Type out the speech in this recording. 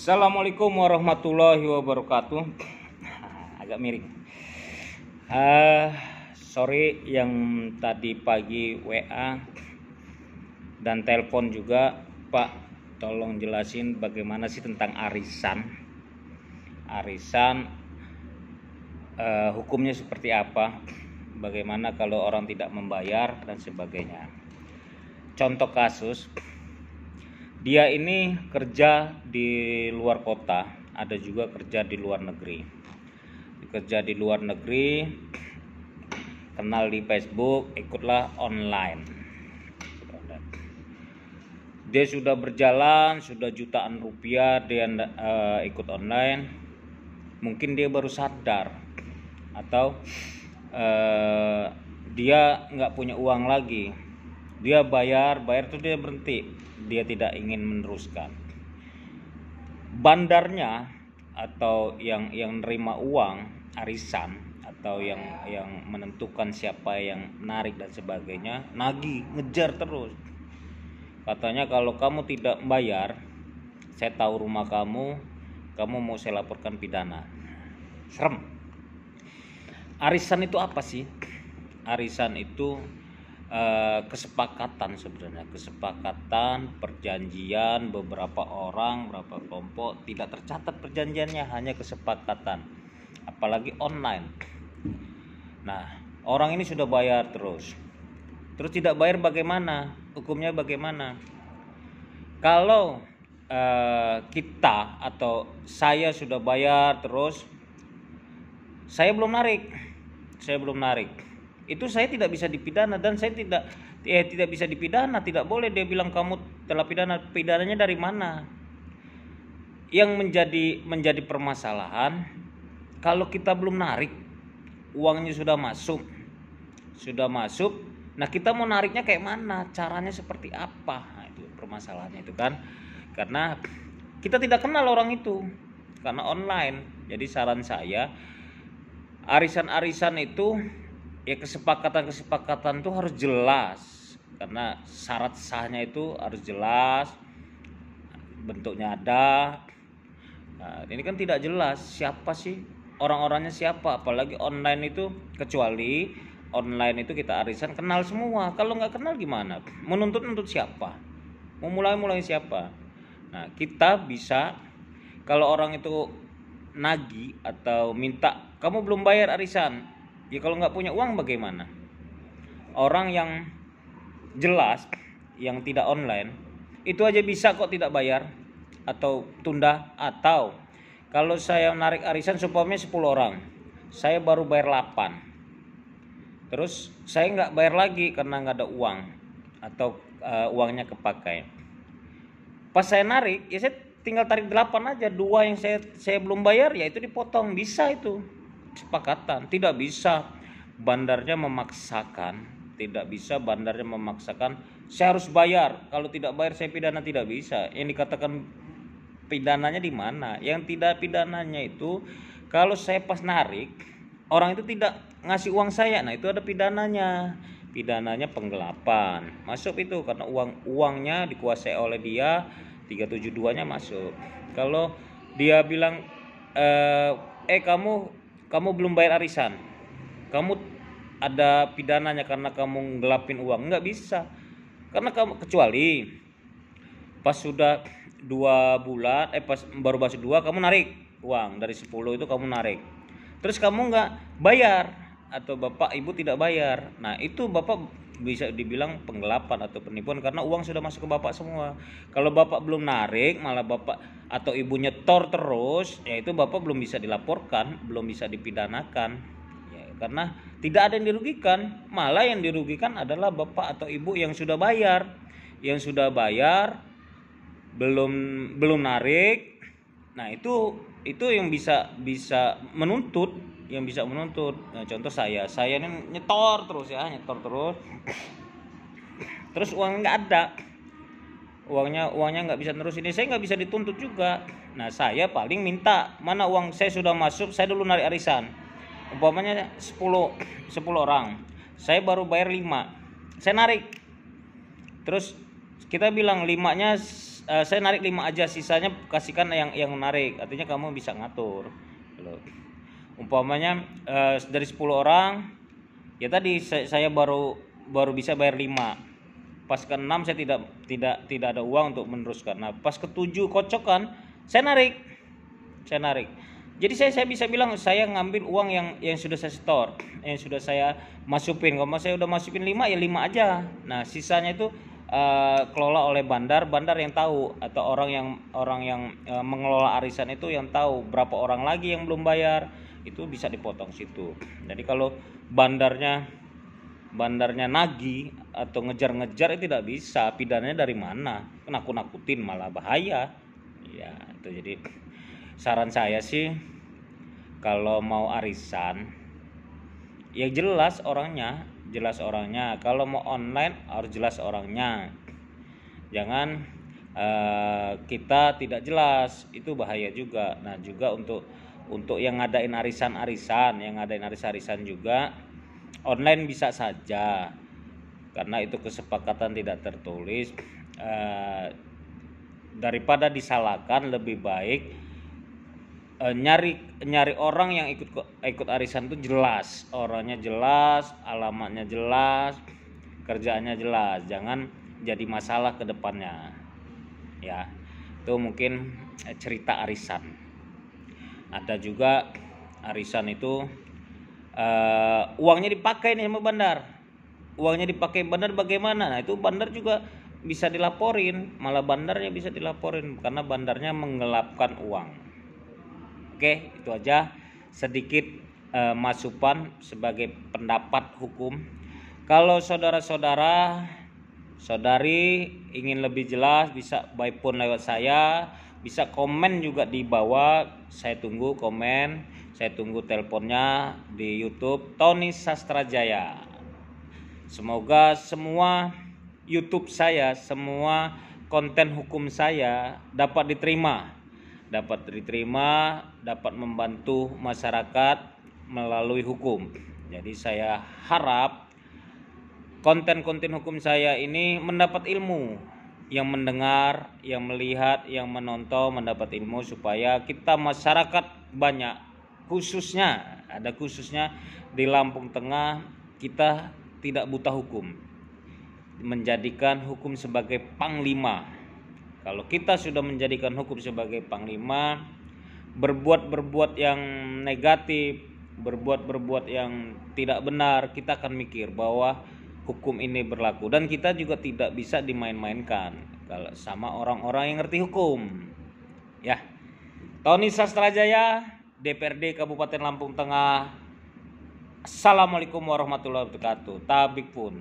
Assalamualaikum warahmatullahi wabarakatuh. Agak miring. Sorry yang tadi pagi WA dan telepon juga, Pak. Tolong jelasin bagaimana sih tentang arisan. Hukumnya seperti apa? Bagaimana kalau orang tidak membayar dan sebagainya. Contoh kasus, dia ini kerja di luar kota, ada juga kerja di luar negeri. Kerja di luar negeri, kenal di Facebook, ikutlah online. Dia sudah berjalan, sudah jutaan rupiah dia ikut online. Mungkin dia baru sadar, atau dia nggak punya uang lagi. Dia bayar tuh dia berhenti, dia tidak ingin meneruskan. Bandarnya atau yang nerima uang arisan atau yang menentukan siapa yang menarik dan sebagainya, nagih, ngejar terus. Katanya kalau kamu tidak bayar, saya tahu rumah kamu mau saya laporkan pidana. Serem. Arisan itu apa sih? Arisan itu kesepakatan sebenarnya, kesepakatan, perjanjian beberapa orang, beberapa kelompok, tidak tercatat perjanjiannya, hanya kesepakatan, apalagi online. Nah, orang ini sudah bayar terus tidak bayar, bagaimana hukumnya? Bagaimana kalau kita atau saya sudah bayar terus saya belum narik, itu saya tidak bisa dipidana, dan saya tidak bisa dipidana. Tidak boleh dia bilang kamu telah pidana. Pidananya dari mana? Yang menjadi permasalahan, kalau kita belum narik, uangnya sudah masuk. Nah, kita mau nariknya kayak mana? Caranya seperti apa? Nah, itu permasalahannya itu kan. Karena kita tidak kenal orang itu, karena online. Jadi saran saya, arisan itu ya kesepakatan itu harus jelas, karena syarat sahnya itu harus jelas, bentuknya ada. Nah, ini kan tidak jelas siapa sih orang-orangnya, siapa, apalagi online itu. Kecuali online itu kita arisan kenal semua. Kalau nggak kenal gimana? Menuntut siapa? Mau mulai siapa? Nah, kita bisa, kalau orang itu nagih atau minta, kamu belum bayar arisan, ya kalau nggak punya uang bagaimana? Orang yang jelas, yang tidak online, itu aja bisa kok tidak bayar atau tunda. Atau kalau saya narik arisan supaya 10 orang, saya baru bayar 8, terus saya nggak bayar lagi karena nggak ada uang atau uangnya kepakai. Pas saya narik, ya saya tinggal tarik 8 aja. 2 yang saya belum bayar, ya itu dipotong. Bisa itu kesepakatan. Tidak bisa bandarnya memaksakan, saya harus bayar, kalau tidak bayar saya pidana. Tidak bisa. Yang dikatakan pidananya di mana? Yang tidak pidananya itu kalau saya pas narik, orang itu tidak ngasih uang saya, nah itu ada pidananya penggelapan. Masuk itu karena uangnya dikuasai oleh dia, 372-nya masuk. Kalau dia bilang kamu belum bayar arisan, kamu ada pidananya karena kamu ngelapin uang. Nggak bisa, karena kamu, kecuali pas sudah 2 bulan, pas baru masuk 2, kamu narik uang dari 10 itu, kamu narik terus kamu nggak bayar atau bapak ibu tidak bayar, nah itu bapak bisa dibilang penggelapan atau penipuan, karena uang sudah masuk ke bapak semua. Kalau bapak belum narik, malah bapak atau ibu nyetor terus, ya itu bapak belum bisa dilaporkan, belum bisa dipidanakan ya, karena tidak ada yang dirugikan. Malah yang dirugikan adalah bapak atau ibu yang sudah bayar, belum narik. Nah, itu yang bisa menuntut, Nah, contoh saya ini nyetor terus, terus uang nggak ada, uangnya nggak bisa terus, ini saya nggak bisa dituntut juga. Nah, saya paling minta, mana uang saya sudah masuk, saya dulu narik arisan, umpamanya 10 orang, saya baru bayar 5, saya narik terus kita bilang limanya, saya narik 5 aja, sisanya kasihkan yang narik, artinya kamu bisa ngatur gitu. Umpamanya dari 10 orang ya tadi saya baru bisa bayar 5, pas ke 6 saya tidak ada uang untuk meneruskan. Nah pas ke 7 kocok kan, saya narik. Jadi saya bisa bilang saya ngambil uang yang sudah saya store, yang sudah saya masukin. Kalau saya udah masukin 5 ya 5 aja. Nah sisanya itu kelola oleh bandar yang tahu, atau orang yang mengelola arisan itu yang tahu berapa orang lagi yang belum bayar, itu bisa dipotong situ. Jadi kalau bandarnya nagih atau ngejar-ngejar itu tidak bisa, pidananya dari mana? Nakut-nakutin malah bahaya. Ya, itu jadi saran saya sih kalau mau arisan ya jelas orangnya. Kalau mau online harus jelas orangnya. Jangan kita tidak jelas, itu bahaya juga. Nah, juga untuk yang ngadain arisan juga online bisa saja, karena itu kesepakatan tidak tertulis. Daripada disalahkan, lebih baik nyari orang yang ikut arisan itu jelas, orangnya jelas, alamatnya jelas, kerjaannya jelas, jangan jadi masalah ke depannya. Ya, itu mungkin cerita arisan. Ada juga arisan itu uangnya dipakai nih sama bandar. Uangnya dipakai bandar bagaimana? Nah, itu bandar juga bisa dilaporin, malah bandarnya bisa dilaporin karena bandarnya menggelapkan uang. Oke, itu aja sedikit masukan sebagai pendapat hukum. Kalau saudari ingin lebih jelas, bisa by phone lewat saya, bisa komen juga di bawah. Saya tunggu komen, saya tunggu teleponnya di YouTube Tony Sastrajaya. Semoga semua YouTube saya, semua konten hukum saya dapat diterima, dapat membantu masyarakat melalui hukum. Jadi saya harap konten-konten hukum saya ini mendapat ilmu, yang mendengar, yang melihat, yang menonton mendapat ilmu, supaya kita masyarakat banyak, khususnya di Lampung Tengah, kita tidak buta hukum, menjadikan hukum sebagai panglima. Kalau kita sudah menjadikan hukum sebagai panglima, berbuat yang negatif, berbuat yang tidak benar, kita akan mikir bahwa hukum ini berlaku, dan kita juga tidak bisa dimain-mainkan kalau sama orang-orang yang ngerti hukum. Ya, Tony Sastrajaya, DPRD Kabupaten Lampung Tengah. Assalamualaikum warahmatullahi wabarakatuh. Tabik pun.